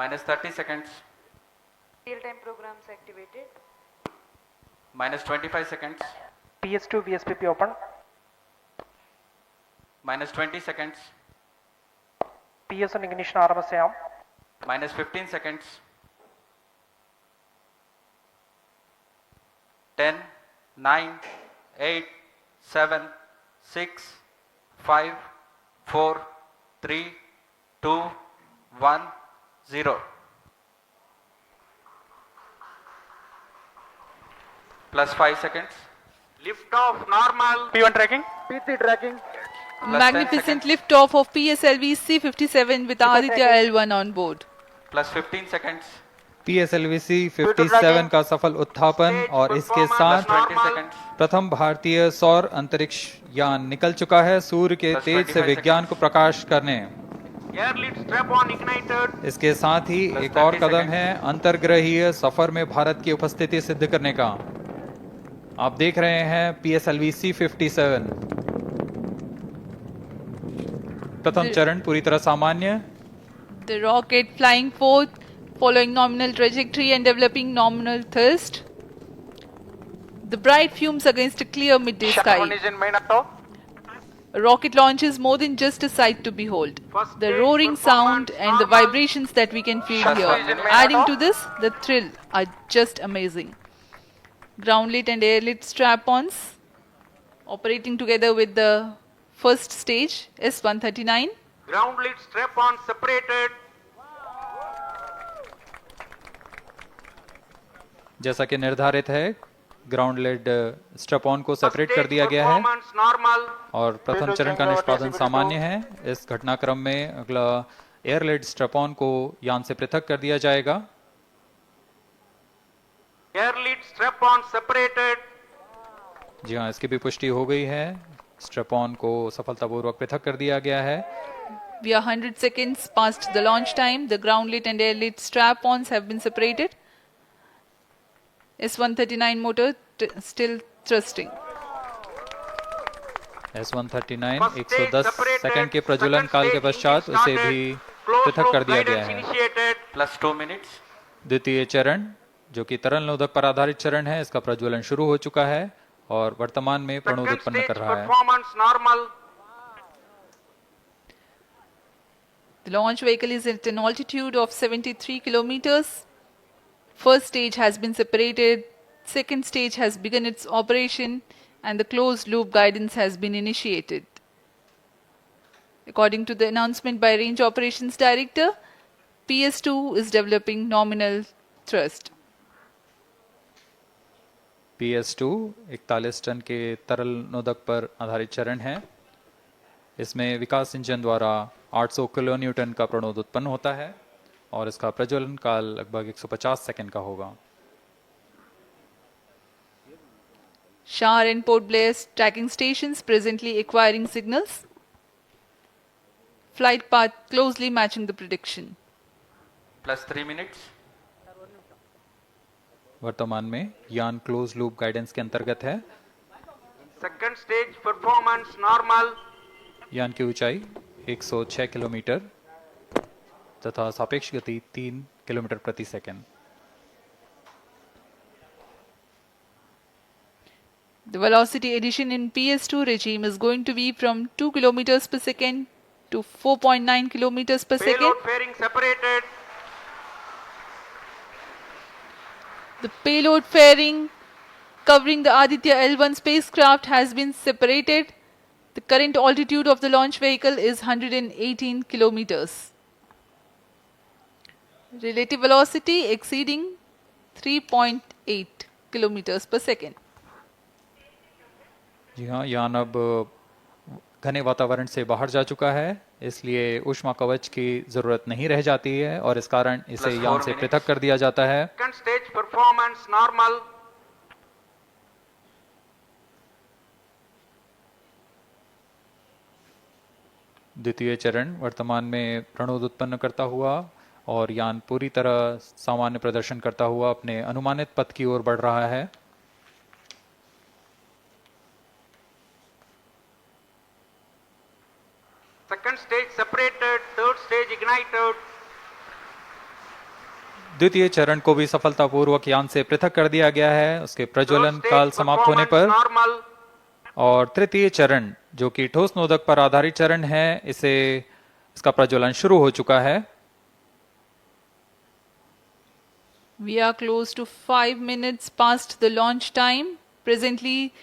minus 30 seconds, real-time programs activated, minus 25 seconds, PS2 VSPP open, minus 20 seconds, PS1 ignition RMS on, minus 15 seconds, 10, 9, 8, 7, 6, 5, 4, 3, 2, 1, 0. Plus 5 seconds. Lift off normal. P1 tracking, P3 tracking. Plus 10 Magnificent seconds. lift-off of PSLV C-57 with Aditya L1 on board. Plus 15 seconds. PSLV-C 57 का सफल उत्थापन और इसके साथ 20 seconds. प्रथम भारतीय सौर अंतरिक्ष यान निकल चुका है सूर्य के Plus तेज से 25 विज्ञान को प्रकाश करने। Air lead strap on ignited. इसके साथ ही Plus एक और 30 कदम seconds. है अंतर्ग्रहीय सफर में भारत की उपस्थिति सिद्ध करने का। आप देख रहे हैं PSLV-C 57 प्रथम चरण पूरी तरह सामान्य। The rocket flying forth, following nominal trajectory and developing nominal thrust. The bright fumes against a clear midday shuttle one sky. is in main auto, A rocket launch is more than just a sight to behold. First The stage roaring sound performance and the normal. vibrations that we can feel Shuttle here, is in main adding auto. to this, the thrill are just amazing. Ground lit and air lit strap-ons operating together with the first stage S139. Ground lead strap on separated. जैसा कि निर्धारित है ground lead स्ट्रप on को First separate कर stage दिया गया है performance normal. और प्रथम चरण का निष्पादन सामान्य है। इस घटनाक्रम में अगला एयर लेड स्ट्रप ऑन को यान से पृथक कर दिया जाएगा। Air lead strap on separated. जी हाँ, इसकी भी पुष्टि हो गई है। स्ट्रप ऑन को सफलतापूर्वक पृथक कर दिया गया है। We are 100 seconds past the launch time. The ground lit and air lit strap-ons have been separated. S139 motor still thrusting. S139 First stage 110 separated. Second के प्रज्वलन Second काल के stage पश्चात engine उसे started. भी Closed पृथक कर loop दिया गया guidance है। initiated. Plus 2 minutes. द्वितीय चरण जो कि तरल नोदक पर आधारित चरण है, इसका प्रज्वलन शुरू हो चुका है और वर्तमान में प्रणोद Second उत्पन्न stage कर रहा है। performance normal. The launch vehicle is at an altitude of 73 kilometers. First stage has been separated. Second stage has begun its operation and the closed loop guidance has been initiated. According to the announcement by Range Operations Director, PS2 is developing nominal thrust. PS2 41 ton के तरल नोदक पर आधारित चरण है। इसमें विकास engine द्वारा 800 kilo Newton का प्रणोद उत्पन्न होता है और इसका प्रज्वलन काल लगभग 150 सेकंड का होगा। Shar and Port Blair tracking stations presently acquiring signals. Flight path closely matching the prediction. Plus 3 minutes. वर्तमान में यान क्लोज लूप गाइडेंस के अंतर्गत है। Second stage performance normal. यान की ऊंचाई 106 किलोमीटर तथा सापेक्ष गति 3 किलोमीटर प्रति second. The velocity addition in PS2 regime is going to be from 2 kilometers per second to 4.9 kilometers per second. Payload fairing separated. The payload fairing covering the Aditya L1 spacecraft has been separated. The current altitude of the launch vehicle is 118 kilometers. Relative velocity exceeding 3.8 kilometers per second. जी हाँ, यान अब घने वातावरण से बाहर जा चुका है, इसलिए ऊष्मा कवच की जरूरत नहीं रह जाती है और इस कारण इसे Plus यान 4 से minutes. पृथक कर दिया जाता है। Second stage performance normal. द्वितीय चरण वर्तमान में प्रणोद उत्पन्न करता हुआ और यान पूरी तरह सामान्य प्रदर्शन करता हुआ अपने अनुमानित पथ की ओर बढ़ रहा है। Second stage separated. Third stage ignited. द्वितीय चरण को भी सफलतापूर्वक यान से पृथक कर दिया गया है उसके प्रज्वलन Third काल stage समाप्त होने पर। performance normal. और तृतीय चरण जो कि ठोस नोदक पर आधारित चरण है इसका प्रज्वलन शुरू हो चुका है। We are close to 5 minutes past the launch time. Presently,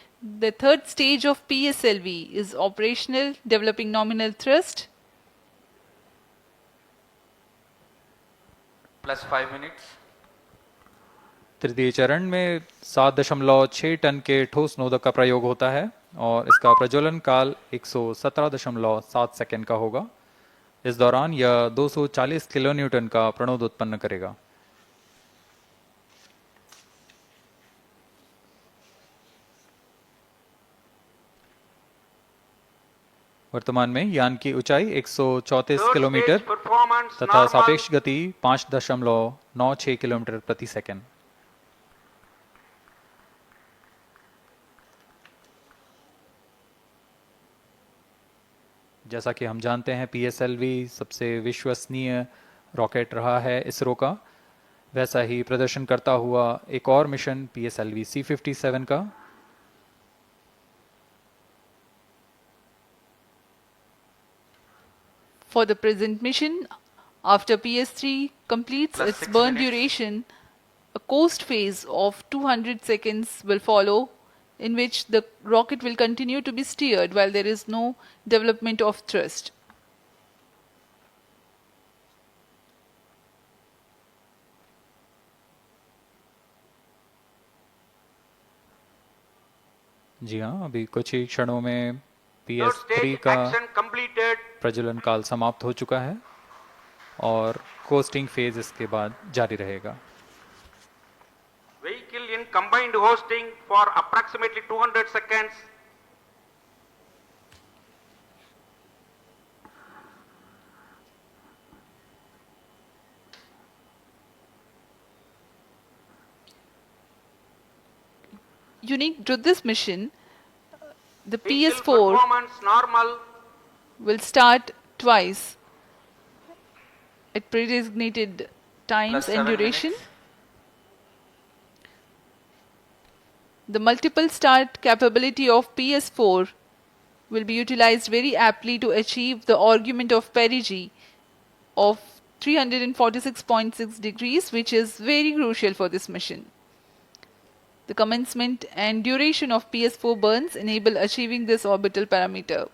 the third stage of PSLV is operational, developing nominal thrust. Plus 5 minutes. तृतीय चरण में 7.6 टन के ठोस नोदक का प्रयोग होता है और इसका प्रज्वलन काल 117.7 सेकंड का होगा। इस दौरान यह 240 किलोन्यूटन का प्रणोद उत्पन्न करेगा। वर्तमान में यान की ऊंचाई 134 Third किलोमीटर stage performance तथा normal. सापेक्ष गति 5.96 किलोमीटर प्रति सेकंड। जैसा कि हम जानते हैं पीएसएलवी सबसे विश्वसनीय रॉकेट रहा है इसरो का, वैसा ही प्रदर्शन करता हुआ एक और मिशन पीएसएलवी C57 का। For the present mission, after PS3 completes Plus its 6 burn minutes. duration, a coast phase of 200 seconds will follow, in which the rocket will continue to be steered while there is no development of thrust. जी हाँ, अभी कुछ ही क्षणों में Third PS3 stage का action completed. प्रज्वलन काल समाप्त हो चुका है और कोस्टिंग फेज इसके बाद जारी रहेगा। Vehicle in combined hosting for approximately 200 seconds. Unique to this mission, the Vehicle PS4 performance normal. will start twice at predesignated times Plus and 7 duration. minutes. The multiple start capability of PS4 will be utilized very aptly to achieve the argument of perigee of 346.6 degrees, which is very crucial for this mission. The commencement and duration of PS4 burns enable achieving this orbital parameter.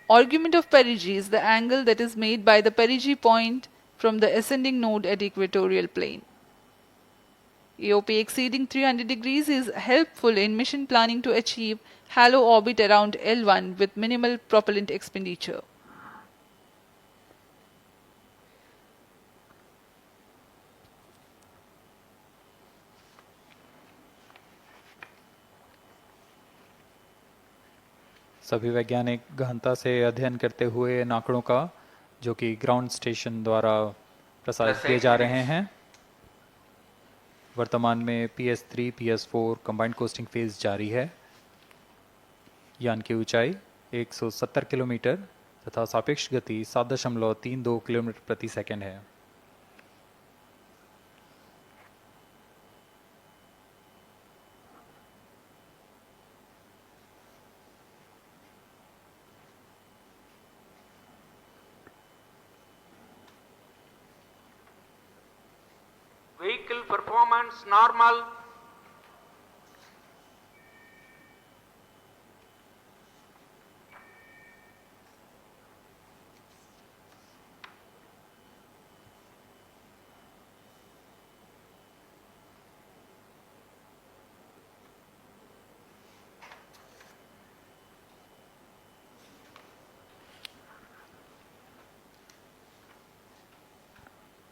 Argument of perigee is the angle that is made by the perigee point from the ascending node at equatorial plane. AOP exceeding 300 degrees is helpful in mission planning to achieve halo orbit around L1 with minimal propellant expenditure. सभी वैज्ञानिक गहनता से अध्ययन करते हुए इन आंकड़ों का जो कि ग्राउंड स्टेशन द्वारा प्रसारित किए जा रहे हैं। वर्तमान में PS3 PS4 combined costing phase जारी है। यान की ऊंचाई 170 किलोमीटर तथा सापेक्ष गति 7.32 किलोमीटर प्रति सेकंड है। Vehicle performance normal.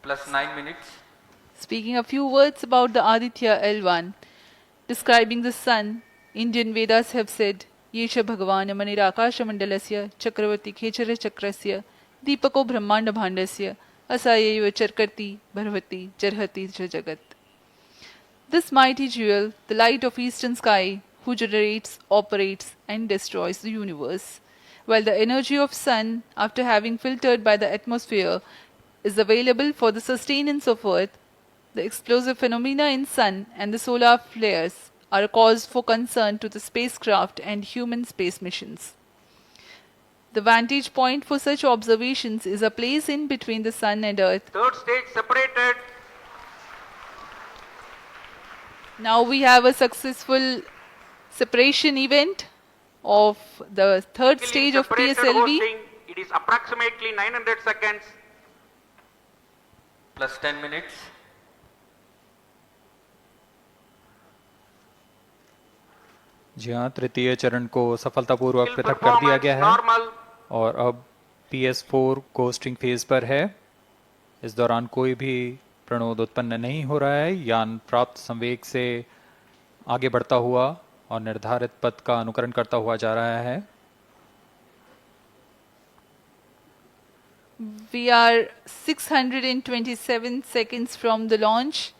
Plus 9 minutes. Speaking a few words about the Aditya L1, describing the sun, Indian Vedas have said, Yesha Bhagavan Manirakasha Mandalasya Chakravarti Khechara Chakrasya Deepako Brahmanda Bhandasya Asayeva Charkarti Bharvati Jarhati Jagat. This mighty jewel, the light of eastern sky, who generates, operates and destroys the universe, while the energy of sun, after having filtered by the atmosphere, is available for the sustenance of Earth, the explosive phenomena in Sun and the solar flares are a cause for concern to the spacecraft and human space missions. The vantage point for such observations is a place in between the Sun and Earth. Third stage separated. Now we have a successful separation event of the third stage of Separated PSLV. hosting. It is approximately 900 seconds. plus 10 minutes. जी हाँ, तृतीय चरण को सफलतापूर्वक Still पृथक कर दिया performance गया है normal. और अब PS4 कोस्टिंग फेज पर है। इस दौरान कोई भी प्रणोद उत्पन्न नहीं हो रहा है। यान प्राप्त संवेग से आगे बढ़ता हुआ और निर्धारित पथ का अनुकरण करता हुआ जा रहा है। We are 627 seconds from the launch.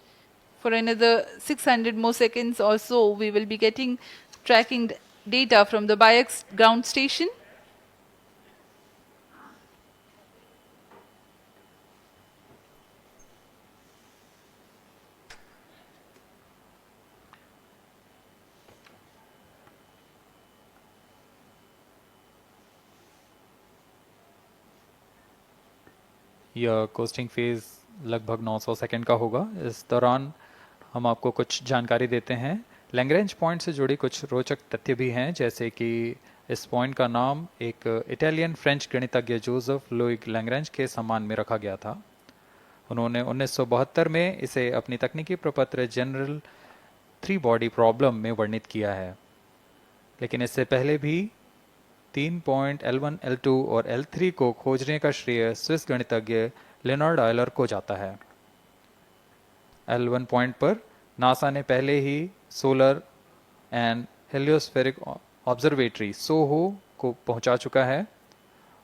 For another 600 more seconds or so, we will be getting tracking data from the BIAX ground station. यह कोस्टिंग फेज लगभग 900 सेकंड का होगा। इस दौरान हम आपको कुछ जानकारी देते हैं। लैग्रेंज पॉइंट से जुड़ी कुछ रोचक तथ्य भी हैं, जैसे कि इस पॉइंट का नाम एक इटालियन फ्रेंच गणितज्ञ जोसेफ लुइग लैग्रेंज के सम्मान में रखा गया था। उन्होंने 1972 में इसे अपनी तकनीकी प्रपत्र जनरल 3 बॉडी प्रॉब्लम में वर्णित किया है, लेकिन इससे पहले भी 3 पॉइंट L1, L2 और L3 को खोजने का श्रेय स्विस गणितज्ञ लेनार्ड आयलर को जाता है। L1 पॉइंट पर नासा ने पहले ही सोलर एंड हेलियोस्फेरिक ऑब्जर्वेटरी सोहो को पहुंचा चुका है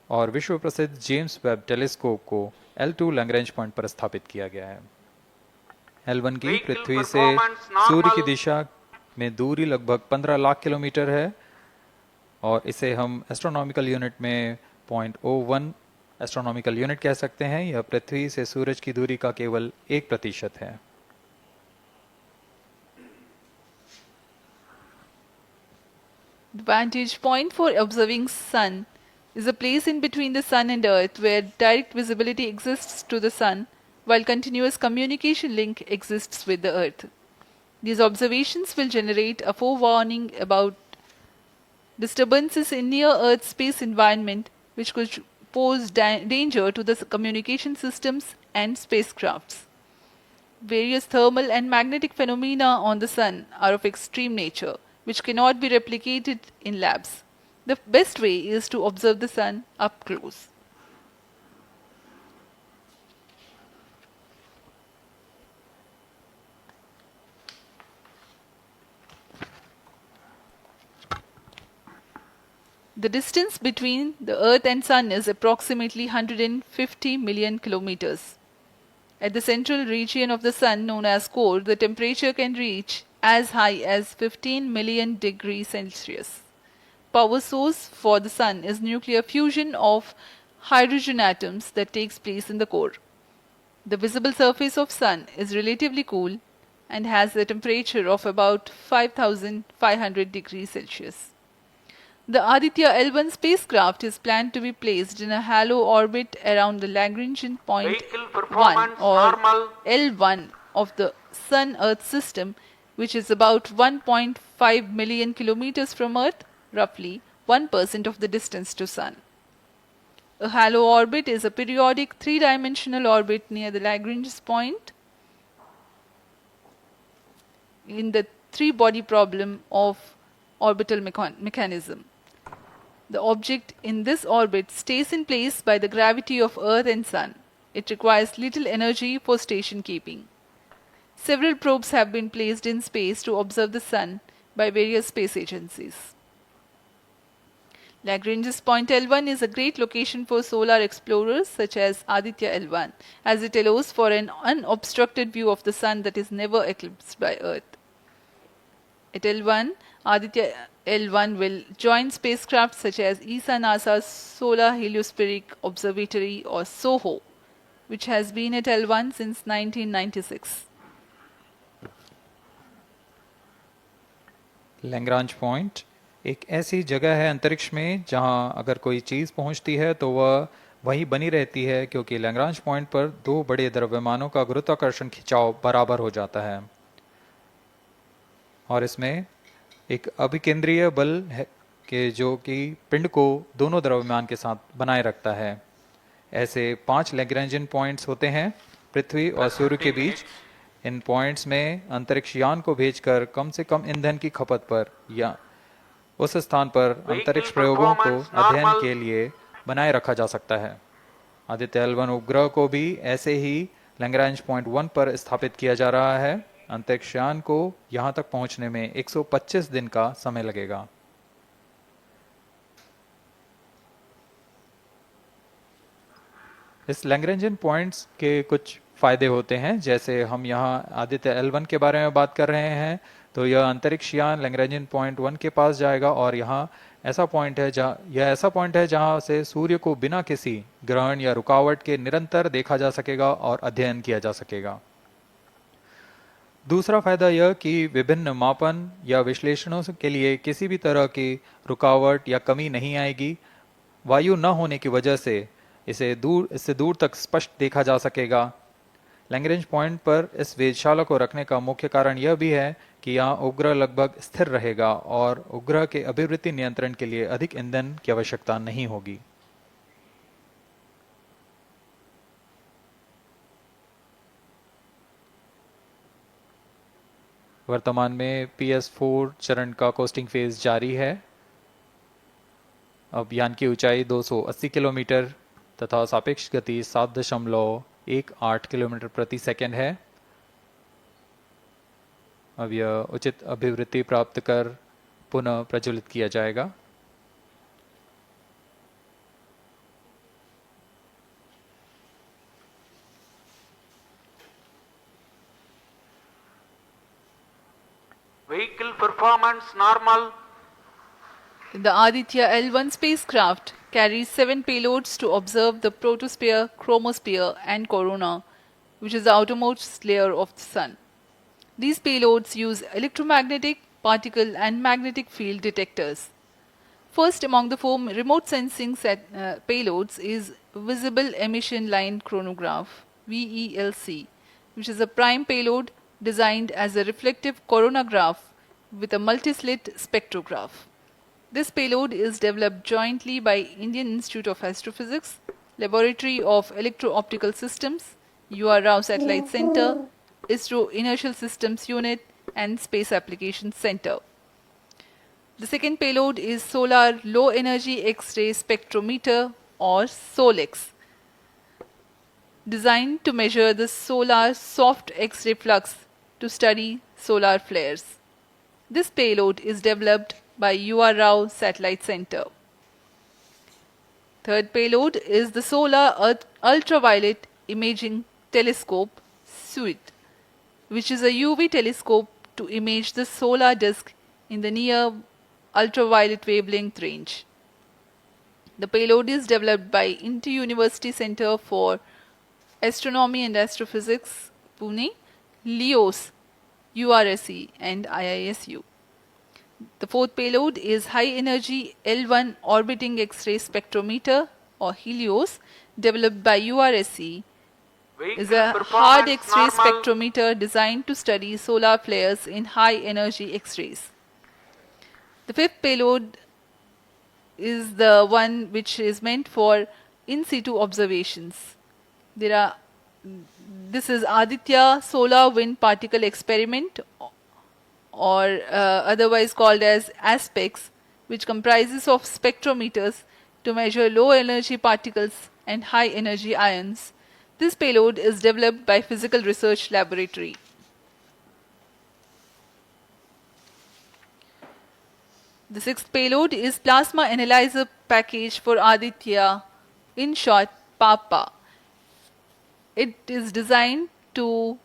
और विश्व प्रसिद्ध जेम्स वेब टेलीस्कोप को L2 लैग्रेंज पॉइंट पर स्थापित किया गया है। L1 की पृथ्वी से सूर्य की दिशा में दूरी लगभग 15 लाख किलोमीटर है और इसे हम एस्ट्रोनॉमिकल यूनिट में 0.01 एस्ट्रोनॉमिकल यूनिट कह सकते हैं। यह पृथ्वी से सूरज की दूरी का केवल 1% है। The vantage point for observing Sun is a place in between the Sun and Earth where direct visibility exists to the Sun while continuous communication link exists with the Earth. These observations will generate a forewarning about disturbances in near-Earth space environment which could pose danger to the communication systems and spacecrafts. Various thermal and magnetic phenomena on the Sun are of extreme nature, which cannot be replicated in labs. The best way is to observe the Sun up close. The distance between the Earth and Sun is approximately 150 million kilometers. At the central region of the Sun, known as core, the temperature can reach as high as 15 million degrees Celsius. Power source for the Sun is nuclear fusion of hydrogen atoms that takes place in the core. The visible surface of Sun is relatively cool and has a temperature of about 5500 degrees Celsius. The Aditya L1 spacecraft is planned to be placed in a halo orbit around the Lagrangian point Vehicle 1 performance or normal. L1 of the Sun-Earth system, which is about 1.5 million kilometers from Earth, roughly 1% of the distance to Sun. A halo orbit is a periodic three-dimensional orbit near the Lagrange point in the three-body problem of orbital mechanism. The object in this orbit stays in place by the gravity of Earth and Sun. It requires little energy for station keeping. Several probes have been placed in space to observe the Sun by various space agencies. Lagrange's point L1 is a great location for solar explorers such as Aditya L1, as it allows for an unobstructed view of the Sun that is never eclipsed by Earth. At L1, Aditya L1 will join spacecraft such as ESA NASA's Solar Heliospheric Observatory or SOHO which has been at L1 since 1996. Lagrange point एक ऐसी जगह है अंतरिक्ष में जहां अगर कोई चीज़ पहुंचती है तो वह वहीं बनी रहती है, क्योंकि लैग्रांज पॉइंट पर दो बड़े द्रव्यमानों का गुरुत्वाकर्षण खिंचाव बराबर हो जाता है और इसमें एक अभिकेंद्रीय बल है कि जो कि पिंड को दोनों द्रव्यमान के साथ बनाए रखता है। ऐसे 5 लैग्रेंजियन पॉइंट्स होते हैं पृथ्वी और सूर्य के बीच। इन पॉइंट्स में अंतरिक्ष यान को भेजकर कम से कम ईंधन की खपत पर या उस स्थान पर अंतरिक्ष प्रयोगों को अध्ययन के लिए बनाए रखा जा सकता है। आदित्य L1 उपग्रह को भी ऐसे ही लैग्रांज पॉइंट 1 पर स्थापित किया जा रहा है। अंतरिक्ष यान को यहां तक पहुंचने में 125 दिन का समय लगेगा। इस लैग्रेंजियन पॉइंट्स के कुछ फायदे होते हैं, जैसे हम यहाँ आदित्य L1 के बारे में बात कर रहे हैं तो यह अंतरिक्ष यान लैग्रेंजियन पॉइंट 1 के पास जाएगा और यहाँ ऐसा पॉइंट है जहाँ से सूर्य को बिना किसी ग्रहण या रुकावट के निरंतर देखा जा सकेगा और अध्ययन किया जा सकेगा। दूसरा फायदा यह कि विभिन्न मापन या विश्लेषणों के लिए किसी भी तरह की रुकावट या कमी नहीं आएगी। वायु न होने की वजह से इससे दूर तक स्पष्ट देखा जा सकेगा। लैग्रेंज पॉइंट पर इस वेधशाला को रखने का मुख्य कारण यह भी है कि यहाँ उपग्रह लगभग स्थिर रहेगा और उपग्रह के अभिवृत्ति नियंत्रण के लिए अधिक ईंधन की आवश्यकता नहीं होगी। वर्तमान में PS4 चरण का कोस्टिंग फेज जारी है। अब यान की ऊंचाई 280 किलोमीटर तथा सापेक्ष गति 7.18 किलोमीटर प्रति सेकंड है। अब यह उचित अभिवृत्ति प्राप्त कर पुनः प्रज्वलित किया जाएगा। Vehicle performance normal. The Aditya L1 spacecraft carries 7 payloads to observe the protosphere, chromosphere, and corona, which is the outermost layer of the Sun. These payloads use electromagnetic, particle, and magnetic field detectors. First among the 4 remote sensing payloads is Visible Emission Line Chronograph (VELC), which is a prime payload designed as a reflective coronagraph with a multi-slit spectrograph. This payload is developed jointly by Indian Institute of Astrophysics, Laboratory of Electro-Optical Systems, UR Rao Satellite Center, Isro Inertial Systems Unit, and Space Applications Center. The second payload is Solar Low Energy X-ray Spectrometer or SOLEX, designed to measure the solar soft X-ray flux to study solar flares. This payload is developed by UR Rao Satellite Center. Third payload is the Solar Ultraviolet Imaging Telescope Suite, which is a UV telescope to image the solar disk in the near ultraviolet wavelength range. The payload is developed by Inter-University Center for Astronomy and Astrophysics, Pune, LEOS, URSE, and IISU. The fourth payload is High Energy L1 Orbiting X-ray Spectrometer or HELIOS, developed by URSE. Is a hard X-ray spectrometer designed to study solar flares in high energy X-rays. The fifth payload is the one which is meant for in situ observations. This is Aditya Solar Wind Particle Experiment, or otherwise called as ASPEX, which comprises of spectrometers to measure low energy particles and high energy ions. This payload is developed by Physical Research Laboratory. The sixth payload is Plasma Analyzer Package for Aditya, in short PAPA. It is designed to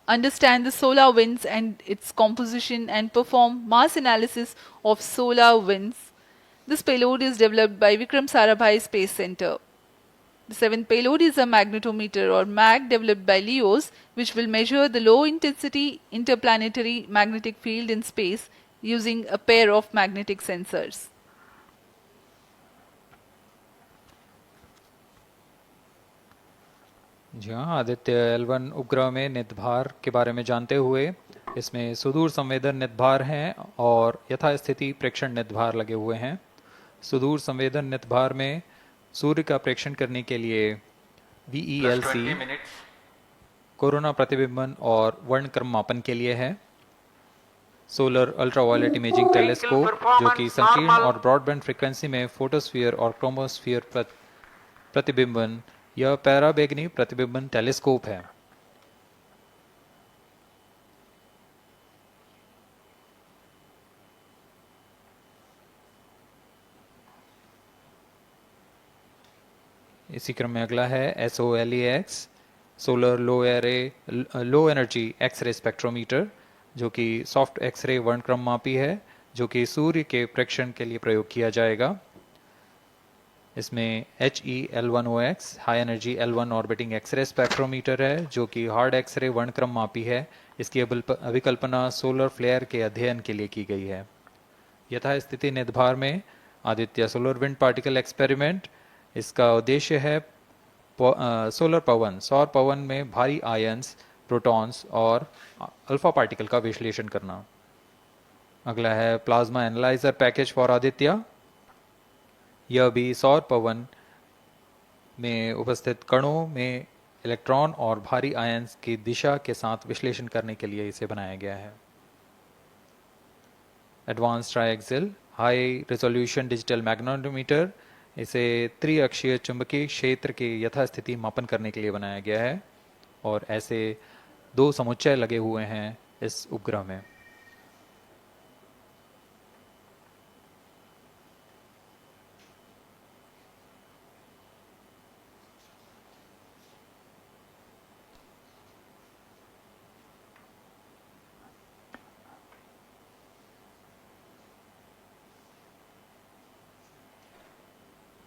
understand the solar winds and its composition and perform mass analysis of solar winds. This payload is developed by Vikram Sarabhai Space Center. The seventh payload is a magnetometer or MAG developed by LEOS, which will measure the low intensity interplanetary magnetic field in space using a pair of magnetic sensors. जी हाँ, Aditya L1 उपग्रह में निदभार के बारे में जानते हुए इसमें सुदूर संवेदन निदभार हैं और यथास्थिति प्रेक्षण निदभार लगे हुए हैं। सुदूर संवेदन निदभार में सूर्य का प्रेक्षण करने के लिए plus VELC 20 minutes. कोरोना प्रतिबिंबन और वर्णक्रम मापन के लिए है। सोलर अल्ट्रावायलेट इमेजिंग टेलीस्कोप जो कि संकीर्ण और ब्रॉडबैंड फ्रीक्वेंसी में फोटोस्फीयर और क्रोमोस्फीयर प्रतिबिंबन यह पैराबैंगनी प्रतिबिंबन टेलीस्कोप है। इसी क्रम में अगला है SOLEX solar low energy x ray spectrometer जो कि सॉफ्ट एक्सरे वर्णक्रम मापी है जो कि सूर्य के प्रेक्षण के लिए प्रयोग किया जाएगा। इसमें HEL1OX high energy L1 orbiting x ray spectrometer है जो कि हार्ड एक्सरे वर्णक्रम मापी है। इसकी अभिकल्पना सोलर फ्लेयर के अध्ययन के लिए की गई है। यथास्थिति निदभार में Aditya solar wind particle experiment, इसका उद्देश्य है सोलर पवन सौर पवन में भारी आयंस, प्रोटॉन्स और अल्फा पार्टिकल का विश्लेषण करना। अगला है plasma analyser package for Aditya. यह भी सौर पवन में उपस्थित कणों में इलेक्ट्रॉन और भारी आयंस की दिशा के साथ विश्लेषण करने के लिए इसे बनाया गया है। Advance triaxial high resolution digital magnetometer, इसे त्रिअक्षीय चुंबकीय क्षेत्र के यथास्थिति मापन करने के लिए बनाया गया है और ऐसे 2 समुच्चय लगे हुए हैं इस उपग्रह में।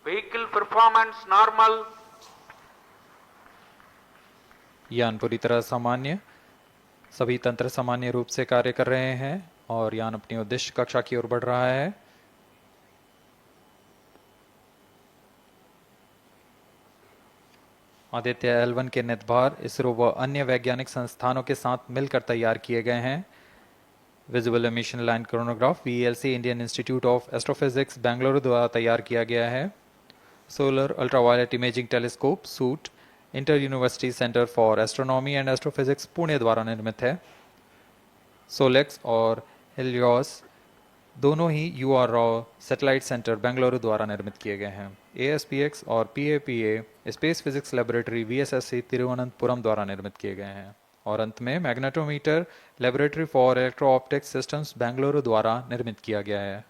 Vehicle performance normal. यान पूरी तरह सामान्य, सभी तंत्र सामान्य रूप से कार्य कर रहे हैं और यान अपनी उद्देश्य कक्षा की ओर बढ़ रहा है। आदित्य L1 के निदभार इसरो व अन्य वैज्ञानिक संस्थानों के साथ मिलकर तैयार किए गए हैं। Visible emission line chronograph VLC Indian institute of astrophysics Bengaluru द्वारा तैयार किया गया है। Solar ultraviolet imaging telescope suit inter university centre for astronomy and astrophysics Pune द्वारा निर्मित है। सोलेक्स और हेलियोस दोनों ही UR सैटेलाइट सेंटर बेंगलुरु द्वारा निर्मित किए गए हैं। ASPX और PAPA space physics laboratory VSSC Thiruvananthapuram द्वारा निर्मित किए गए हैं। और अंत में magnetometer laboratory for electro optics systems Bengaluru द्वारा निर्मित किया गया है।